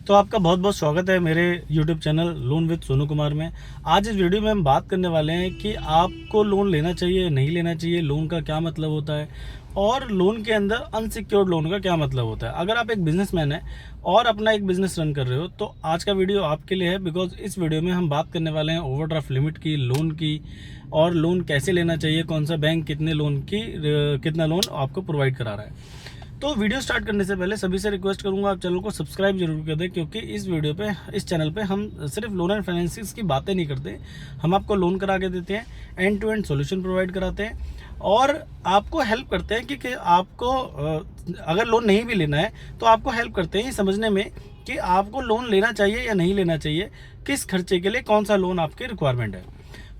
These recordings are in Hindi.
तो आपका बहुत बहुत स्वागत है मेरे YouTube channel loan with Sonu Kumar में। आज इस वीडियो में हम बात करने वाले हैं कि आपको लोन लेना चाहिए नहीं लेना चाहिए, लोन का क्या मतलब होता है और लोन के अंदर अनसिक्योर्ड लोन का क्या मतलब होता है। अगर आप एक बिजनेसमैन हैं और अपना एक बिजनेस रन कर रहे हो तो आज का वीडियो आपके लिए है, बिकॉज इस वीडियो में हम बात करने वाले हैं ओवरड्राफ्ट लिमिट की, लोन की, और लोन कैसे लेना चाहिए, कौन सा बैंक कितने लोन की कितना लोन आपको प्रोवाइड करा रहा है। तो वीडियो स्टार्ट करने से पहले सभी से रिक्वेस्ट करूंगा आप चैनल को सब्सक्राइब जरूर कर दें, क्योंकि इस वीडियो पे इस चैनल पे हम सिर्फ लोन एंड फाइनेंसिंग की बातें नहीं करते, हम आपको लोन करा के देते हैं, end to end solution provide कराते हैं और आपको हेल्प करते हैं कि आपको अगर लोन नहीं भी लेना है तो आपको हेल्प करते हैं ये समझने में कि आपको लोन लेना चाहिए या नहीं लेना चाहिए, किस खर्चे के लिए कौन सा लोन आपकी रिक्वायरमेंट है।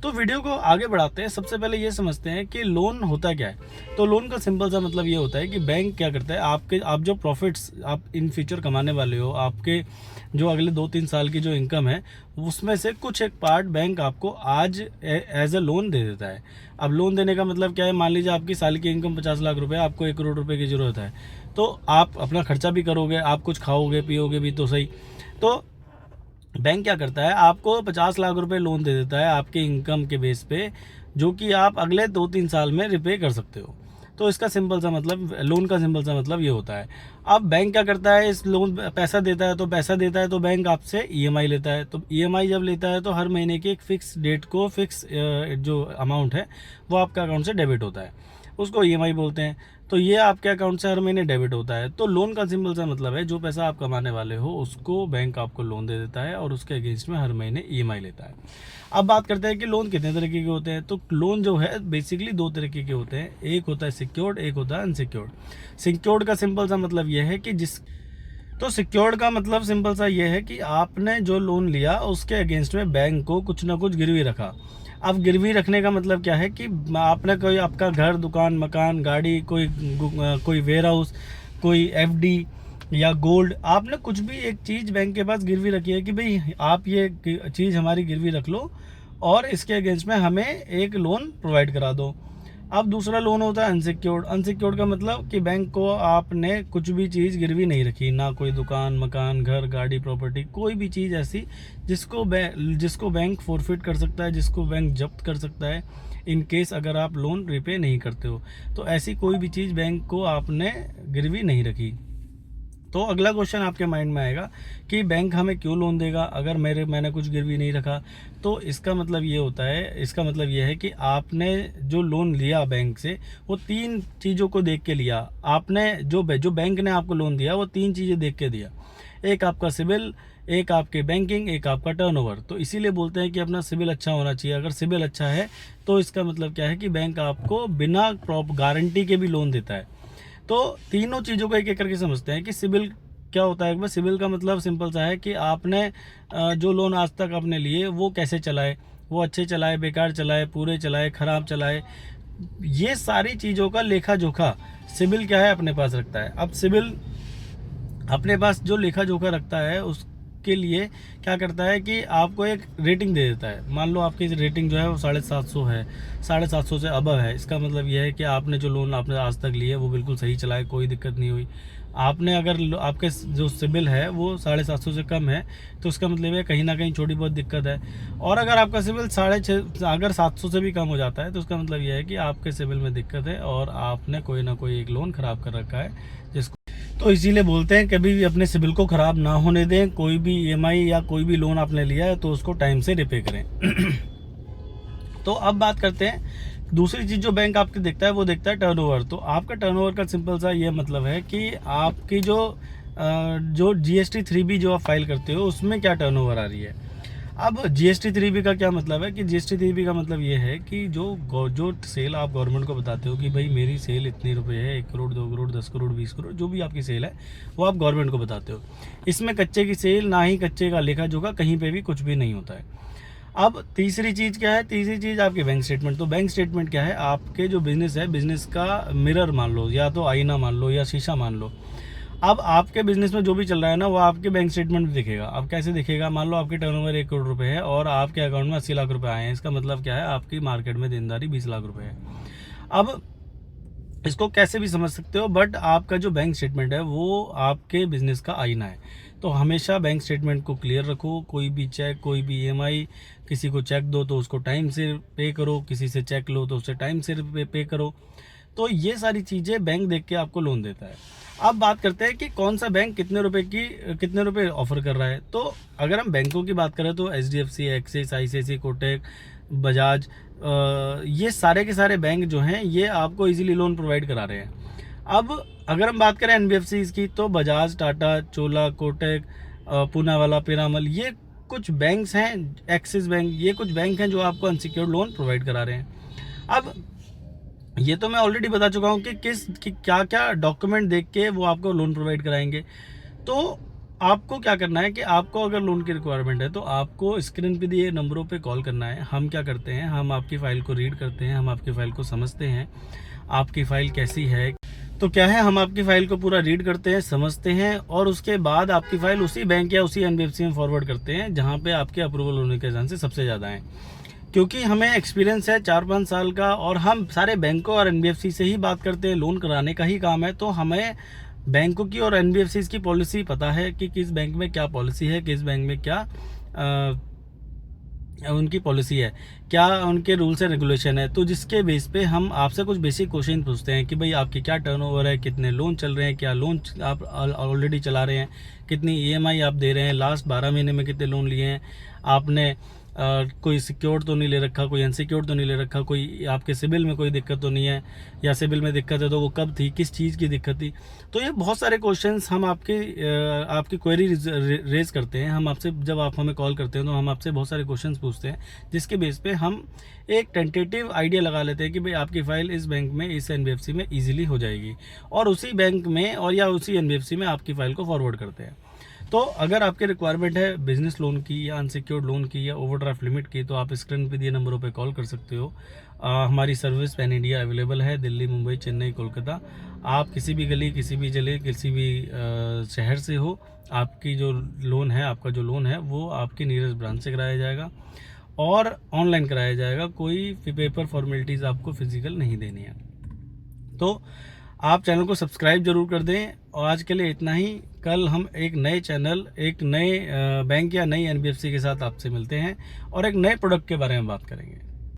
तो वीडियो को आगे बढ़ाते हैं। सबसे पहले ये समझते हैं कि लोन होता क्या है। तो लोन का सिंपल सा मतलब ये होता है कि बैंक क्या करता है, आप जो प्रॉफिट्स आप इन फ्यूचर कमाने वाले हो, आपके जो अगले 2-3 साल की जो इनकम है उसमें से कुछ एक पार्ट बैंक आपको आज एज अ लोन दे देता है। अब लोन देने का मतलब क्या है, मान लीजिए आपकी साल की इनकम 50 लाख रुपए, आपको 1 करोड़ रुपए की ज़रूरत है, तो आप अपना खर्चा भी करोगे, आप कुछ खाओगे पियोगे भी तो सही। तो बैंक क्या करता है, आपको 50 लाख रुपए लोन दे देता है आपके इनकम के बेस पे, जो कि आप अगले 2-3 साल में रिपे कर सकते हो। तो इसका सिंपल सा मतलब, लोन का सिंपल सा मतलब ये होता है। अब बैंक क्या करता है, इस लोन पैसा देता है तो बैंक आपसे ईएमआई लेता है। तो ईएमआई जब लेता है तो हर महीने की एक फिक्स डेट को फिक्स जो अमाउंट है वो आपका अकाउंट से डेबिट होता है, उसको ईएमआई बोलते हैं। तो ये आपके अकाउंट से हर महीने डेबिट होता है। तो लोन का सिंपल सा मतलब है, जो पैसा आप कमाने वाले हो उसको बैंक आपको लोन दे देता है और उसके अगेंस्ट में हर महीने ईएमआई लेता है। अब बात करते हैं कि लोन कितने तरीके के होते हैं। तो लोन जो है बेसिकली 2 तरीके के होते हैं, एक होता है सिक्योर्ड, एक होता है अनसिक्योर्ड। सिक्योर्ड का सिंपल सा मतलब ये है कि सिक्योर्ड का मतलब सिंपल सा ये है कि आपने जो लोन लिया उसके अगेंस्ट में बैंक को कुछ ना कुछ गिरवी रखा। अब गिरवी रखने का मतलब क्या है कि आपने कोई आपका घर, दुकान, मकान, गाड़ी, कोई वेयर हाउस, कोई एफडी या गोल्ड, आपने कुछ भी एक चीज़ बैंक के पास गिरवी रखी है कि भाई आप ये चीज़ हमारी गिरवी रख लो और इसके अगेंस्ट में हमें एक लोन प्रोवाइड करा दो। अब दूसरा लोन होता है अनसिक्योर्ड। अनसिक्योर्ड का मतलब कि बैंक को आपने कुछ भी चीज़ गिरवी नहीं रखी, ना कोई दुकान, मकान, घर, गाड़ी, प्रॉपर्टी, कोई भी चीज़ ऐसी जिसको बैंक फोरफिट कर सकता है, जिसको बैंक जब्त कर सकता है इन केस अगर आप लोन रिपे नहीं करते हो। तो ऐसी कोई भी चीज़ बैंक को आपने गिरवी नहीं रखी। तो अगला क्वेश्चन आपके माइंड में आएगा कि बैंक हमें क्यों लोन देगा अगर मैंने कुछ गिरवी नहीं रखा। तो इसका मतलब ये है कि आपने जो लोन लिया बैंक से वो 3 चीज़ों को देख के लिया। आपने जो बैंक ने आपको लोन दिया वो 3 चीज़ें देख के दिया, एक आपका सिबिल, एक आपके बैंकिंग, एक आपका टर्नओवर। तो इसीलिए बोलते हैं कि अपना सिबिल अच्छा होना चाहिए। अगर सिबिल अच्छा है तो इसका मतलब क्या है कि बैंक आपको बिना गारंटी के भी लोन देता है। तो तीनों चीज़ों को एक एक करके समझते हैं कि सिबिल क्या होता है। सिबिल का मतलब सिंपल सा है कि आपने जो लोन आज तक आपने लिए वो कैसे चलाए, वो अच्छे चलाए, बेकार चलाए, पूरे चलाए, ख़राब चलाए, ये सारी चीज़ों का लेखा जोखा सिबिल क्या है अपने पास रखता है। अब सिबिल अपने पास जो लेखा जोखा रखता है उसके लिए क्या करता है कि आपको एक रेटिंग दे देता है। मान लो आपकी रेटिंग जो है वो 750 है, 750 से अबव है, इसका मतलब यह है कि आपने जो लोन आपने आज तक लिए वो बिल्कुल सही चला है, कोई दिक्कत नहीं हुई। आपने अगर आपके जो सिबिल है वो 750 से कम है तो उसका मतलब है कहीं ना कहीं छोटी बहुत दिक्कत है। और अगर आपका सिबिल 650, अगर 700 से भी कम हो जाता है तो उसका मतलब यह है कि आपके सिबिल में दिक्कत है और आपने कोई ना कोई एक लोन ख़राब कर रखा है जिसको, तो इसीलिए बोलते हैं कभी भी अपने सिबिल को ख़राब ना होने दें। कोई भी ईएमआई या कोई भी लोन आपने लिया है तो उसको टाइम से रिपे करें। तो अब बात करते हैं दूसरी चीज़ जो बैंक आपकी देखता है, वो देखता है टर्नओवर। तो आपका टर्नओवर का सिंपल सा ये मतलब है कि आपकी जो GST 3B जो आप फाइल करते हो उसमें क्या टर्नओवर आ रही है। अब GST 3B का क्या मतलब है कि GST 3B का मतलब ये है कि जो सेल आप गवर्नमेंट को बताते हो कि भाई मेरी सेल इतने रुपए है, 1 करोड़, 2 करोड़, 10 करोड़, 20 करोड़, जो भी आपकी सेल है वो आप गवर्नमेंट को बताते हो। इसमें कच्चे की सेल, ना ही कच्चे का लेखा जोखा, कहीं पे भी कुछ भी नहीं होता है। अब तीसरी चीज़ क्या है, तीसरी चीज़ आपके बैंक स्टेटमेंट। तो बैंक स्टेटमेंट क्या है, आपके जो बिज़नेस है, बिज़नेस का मिरर मान लो, या तो आईना मान लो, या शीशा मान लो। अब आपके बिज़नेस में जो भी चल रहा है ना वो आपके बैंक स्टेटमेंट में दिखेगा। अब कैसे दिखेगा, मान लो आपकी टर्नओवर 1 करोड़ रुपए है और आपके अकाउंट में 80 लाख रुपए आए हैं, इसका मतलब क्या है, आपकी मार्केट में देनदारी 20 लाख रुपए है। अब इसको कैसे भी समझ सकते हो, बट आपका जो बैंक स्टेटमेंट है वो आपके बिजनेस का आईना है। तो हमेशा बैंक स्टेटमेंट को क्लियर रखो। कोई भी चेक, कोई भी ईएमआई, किसी को चेक दो तो उसको टाइम से पे करो, किसी से चेक लो तो उसे टाइम से पे करो। तो ये सारी चीज़ें बैंक देख के आपको लोन देता है। अब बात करते हैं कि कौन सा बैंक कितने रुपए ऑफर कर रहा है। तो अगर हम बैंकों की बात करें तो HDFC, axis, ICICI, Kotak, Bajaj, ये सारे के सारे बैंक जो हैं ये आपको इजीली लोन प्रोवाइड करा रहे हैं। अब अगर हम बात करें NBFCs की तो बजाज, टाटा, चोला, कोटक, पूनावाला, पीरामल, ये कुछ बैंक्स हैं, एक्सिस बैंक, ये कुछ बैंक हैं जो आपको अनसिक्योर्ड लोन प्रोवाइड करा रहे हैं। अब ये तो मैं ऑलरेडी बता चुका हूँ कि क्या क्या डॉक्यूमेंट देख के वो आपको लोन प्रोवाइड कराएंगे। तो आपको क्या करना है कि आपको अगर लोन की रिक्वायरमेंट है तो आपको स्क्रीन पे दिए नंबरों पे कॉल करना है। हम क्या करते हैं, हम आपकी फ़ाइल को रीड करते हैं, हम आपकी फ़ाइल को समझते हैं, आपकी फ़ाइल कैसी है। तो क्या है, हम आपकी फ़ाइल को पूरा रीड करते हैं, समझते हैं और उसके बाद आपकी फ़ाइल उसी बैंक या उसी NBFC में फॉरवर्ड करते हैं जहाँ पे आपके अप्रूवल होने के चांसेस सबसे ज़्यादा हैं। क्योंकि हमें एक्सपीरियंस है 4-5 साल का और हम सारे बैंकों और NBFC से ही बात करते हैं, लोन कराने का ही काम है। तो हमें बैंकों की और NBFCs की पॉलिसी पता है कि किस बैंक में क्या पॉलिसी है, किस बैंक में क्या उनकी पॉलिसी है, क्या उनके रूल्स एंड रेगुलेशन है। तो जिसके बेस पे हम आपसे कुछ बेसिक क्वेश्चन पूछते हैं कि भाई आपकी क्या टर्नओवर है, कितने लोन चल रहे हैं, क्या लोन आप ऑलरेडी चला रहे हैं, कितनी EMI आप दे रहे हैं, लास्ट 12 महीने में कितने लोन लिए हैं आपने, कोई सिक्योर्ड तो नहीं ले रखा, कोई अनसिक्योर्ड तो नहीं ले रखा, कोई आपके सिबिल में कोई दिक्कत तो नहीं है, या सिबिल में दिक्कत है तो वो कब थी, किस चीज़ की दिक्कत थी। तो ये बहुत सारे क्वेश्चंस हम आपकी क्वेरी रेज करते हैं। हम आपसे, जब आप हमें कॉल करते हैं तो हम आपसे बहुत सारे क्वेश्चंस पूछते हैं जिसके बेस पे हम एक टेंटेटिव आइडिया लगा लेते हैं कि भाई आपकी फ़ाइल इस बैंक में, इस NBFC में ईजिली हो जाएगी, और उसी बैंक में और या उसी NBFC में आपकी फ़ाइल को फॉरवर्ड करते हैं। तो अगर आपकी रिक्वायरमेंट है बिजनेस लोन की या अनसिक्योर्ड लोन की या ओवरड्राफ्ट लिमिट की, तो आप स्क्रीन पे दिए नंबरों पे कॉल कर सकते हो। हमारी सर्विस पैन इंडिया अवेलेबल है, दिल्ली, मुंबई, चेन्नई, कोलकाता। आप किसी भी गली, किसी भी जिले, किसी भी शहर से हो, आपकी जो लोन है, आपका जो लोन है वो आपकी नियरेस्ट ब्रांच से कराया जाएगा और ऑनलाइन कराया जाएगा। कोई पेपर फॉर्मेलिटीज़ आपको फिजिकल नहीं देनी है। तो आप चैनल को सब्सक्राइब जरूर कर दें। और आज के लिए इतना ही। कल हम एक नए चैनल, एक नए बैंक या नई NBFC के साथ आपसे मिलते हैं और एक नए प्रोडक्ट के बारे में बात करेंगे।